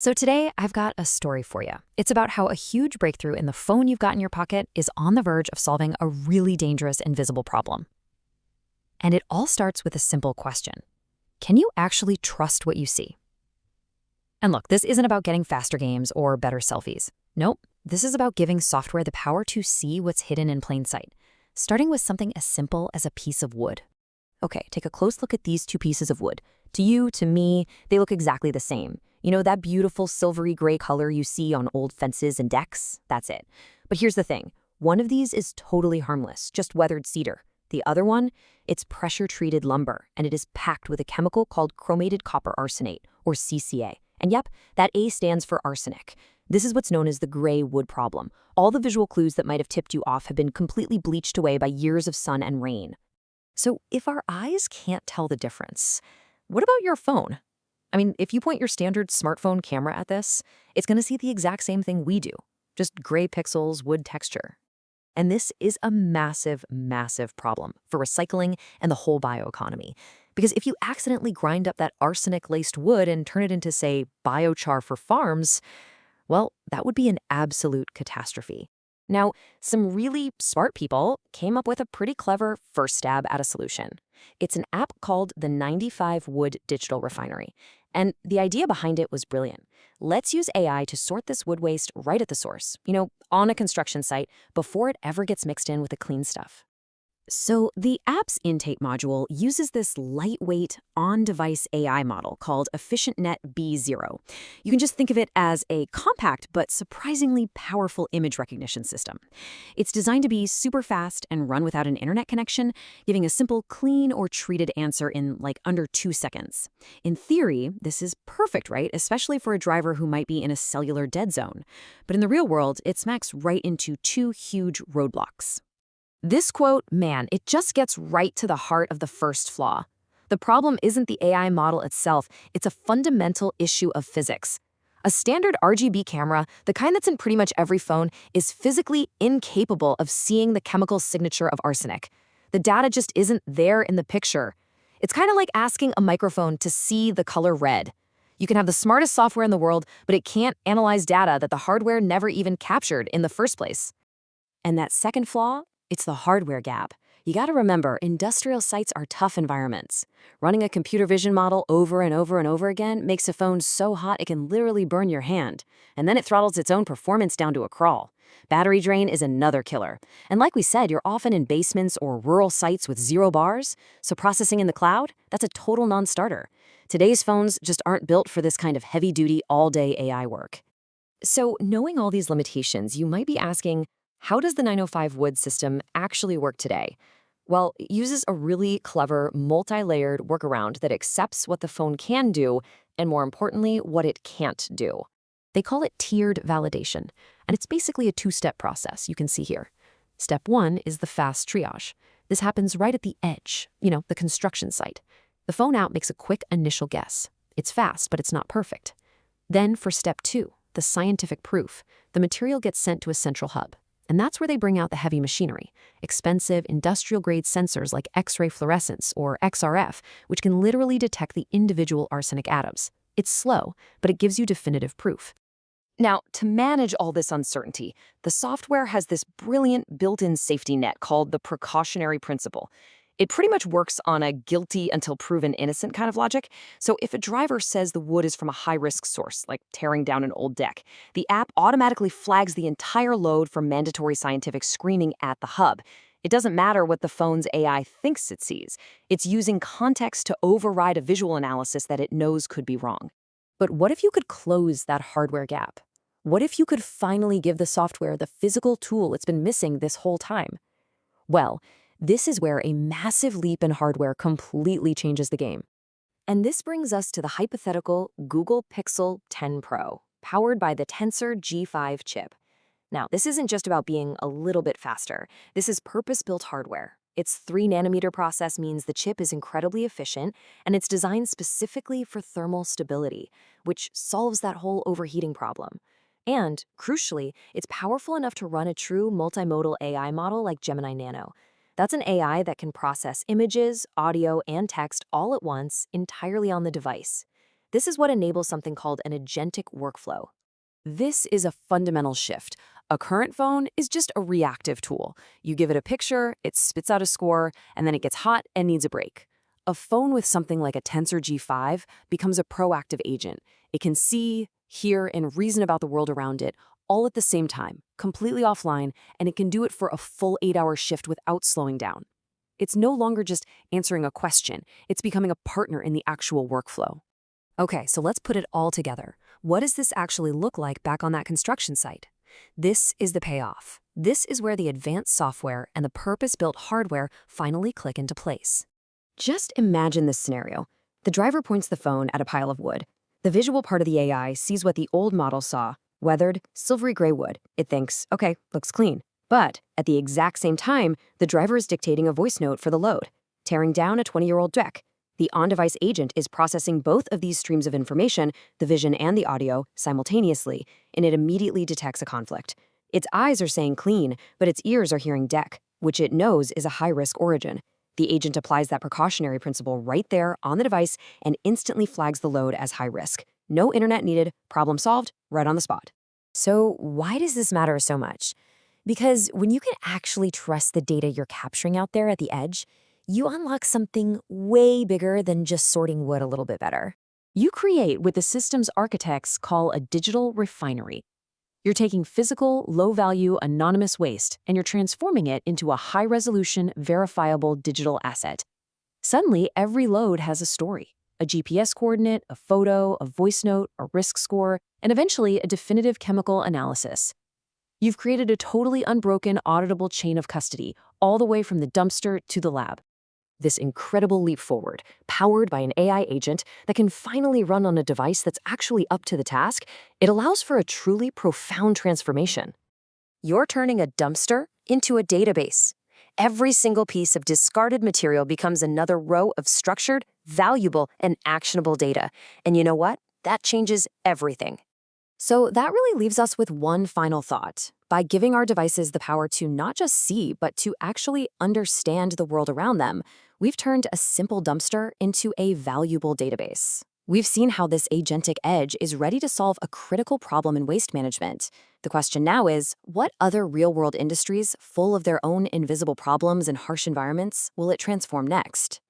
So today, I've got a story for you. It's about how a huge breakthrough in the phone you've got in your pocket is on the verge of solving a really dangerous invisible problem. And it all starts with a simple question. Can you actually trust what you see? And look, this isn't about getting faster games or better selfies. Nope, this is about giving software the power to see what's hidden in plain sight, starting with something as simple as a piece of wood. Okay, take a close look at these two pieces of wood. To you, to me, they look exactly the same. You know that beautiful silvery gray color you see on old fences and decks? That's it. But here's the thing. One of these is totally harmless, just weathered cedar. The other one, it's pressure-treated lumber, and it is packed with a chemical called chromated copper arsenate, or CCA. And yep, that A stands for arsenic. This is what's known as the gray wood problem. All the visual clues that might have tipped you off have been completely bleached away by years of sun and rain. So if our eyes can't tell the difference, what about your phone? I mean, if you point your standard smartphone camera at this, it's going to see the exact same thing we do, just gray pixels, wood texture. And this is a massive, massive problem for recycling and the whole bioeconomy. Because if you accidentally grind up that arsenic-laced wood and turn it into, say, biochar for farms, well, that would be an absolute catastrophe. Now, some really smart people came up with a pretty clever first stab at a solution. It's an app called the 95 WOOD Digital Refinery. And the idea behind it was brilliant. Let's use AI to sort this wood waste right at the source, on a construction site, before it ever gets mixed in with the clean stuff. So the app's intake module uses this lightweight, on-device AI model called EfficientNet B0. You can just think of it as a compact but surprisingly powerful image recognition system. It's designed to be super fast and run without an internet connection, giving a simple clean or treated answer in like under 2 seconds. In theory, this is perfect, right? Especially for a driver who might be in a cellular dead zone. But in the real world, it smacks right into 2 huge roadblocks. This quote, man, it just gets right to the heart of the first flaw. The problem isn't the AI model itself, it's a fundamental issue of physics. A standard RGB camera, the kind that's in pretty much every phone, is physically incapable of seeing the chemical signature of arsenic. The data just isn't there in the picture. It's kind of like asking a microphone to see the color red. You can have the smartest software in the world, but it can't analyze data that the hardware never even captured in the first place. And that second flaw? It's the hardware gap. You gotta remember, industrial sites are tough environments. Running a computer vision model over and over and over again makes a phone so hot it can literally burn your hand. And then it throttles its own performance down to a crawl. Battery drain is another killer. And like we said, you're often in basements or rural sites with 0 bars, so processing in the cloud, that's a total non-starter. Today's phones just aren't built for this kind of heavy-duty, all-day AI work. So knowing all these limitations, you might be asking, how does the 905 WOOD system actually work today? Well, it uses a really clever, multi-layered workaround that accepts what the phone can do, and more importantly, what it can't do. They call it tiered validation, and it's basically a 2-step process you can see here. Step 1 is the fast triage. This happens right at the edge, the construction site. The phone app makes a quick initial guess. It's fast, but it's not perfect. Then for step 2, the scientific proof, the material gets sent to a central hub. And that's where they bring out the heavy machinery, expensive industrial-grade sensors like X-ray fluorescence or XRF, which can literally detect the individual arsenic atoms. It's slow, but it gives you definitive proof. Now, to manage all this uncertainty, the software has this brilliant built-in safety net called the precautionary principle. It pretty much works on a guilty until proven innocent kind of logic. So if a driver says the wood is from a high-risk source, like tearing down an old deck, the app automatically flags the entire load for mandatory scientific screening at the hub. It doesn't matter what the phone's AI thinks it sees. It's using context to override a visual analysis that it knows could be wrong. But what if you could close that hardware gap? What if you could finally give the software the physical tool it's been missing this whole time? Well, this is where a massive leap in hardware completely changes the game. And this brings us to the hypothetical Google Pixel 10 Pro, powered by the Tensor G5 chip. Now, this isn't just about being a little bit faster. This is purpose-built hardware. Its 3-nanometer process means the chip is incredibly efficient, and it's designed specifically for thermal stability, which solves that whole overheating problem. And, crucially, it's powerful enough to run a true multimodal AI model like Gemini Nano. That's an AI that can process images, audio, and text all at once, entirely on the device. This is what enables something called an agentic workflow. This is a fundamental shift. A current phone is just a reactive tool. You give it a picture, it spits out a score, and then it gets hot and needs a break. A phone with something like a Tensor G5 becomes a proactive agent. It can see, hear, and reason about the world around it all at the same time, completely offline, and it can do it for a full 8-hour shift without slowing down. It's no longer just answering a question. It's becoming a partner in the actual workflow. Okay, so let's put it all together. What does this actually look like back on that construction site? This is the payoff. This is where the advanced software and the purpose-built hardware finally click into place. Just imagine this scenario. The driver points the phone at a pile of wood. The visual part of the AI sees what the old model saw: weathered, silvery gray wood. It thinks, okay, looks clean. But at the exact same time, the driver is dictating a voice note for the load, tearing down a 20-year-old deck. The on-device agent is processing both of these streams of information, the vision and the audio, simultaneously, and it immediately detects a conflict. Its eyes are saying clean, but its ears are hearing deck, which it knows is a high-risk origin. The agent applies that precautionary principle right there on the device and instantly flags the load as high risk. No internet needed, problem solved, right on the spot. So why does this matter so much? Because when you can actually trust the data you're capturing out there at the edge, you unlock something way bigger than just sorting wood a little bit better. You create what the system's architects call a digital refinery. You're taking physical, low-value, anonymous waste, and you're transforming it into a high-resolution, verifiable digital asset. Suddenly, every load has a story: a GPS coordinate, a photo, a voice note, a risk score, and eventually a definitive chemical analysis. You've created a totally unbroken, auditable chain of custody, all the way from the dumpster to the lab. This incredible leap forward, powered by an AI agent that can finally run on a device that's actually up to the task, it allows for a truly profound transformation. You're turning a dumpster into a database. Every single piece of discarded material becomes another row of structured, valuable, and actionable data. And you know what? That changes everything. So that really leaves us with one final thought. By giving our devices the power to not just see, but to actually understand the world around them, we've turned a simple dumpster into a valuable database. We've seen how this agentic edge is ready to solve a critical problem in waste management. The question now is, what other real-world industries, full of their own invisible problems and harsh environments, will it transform next?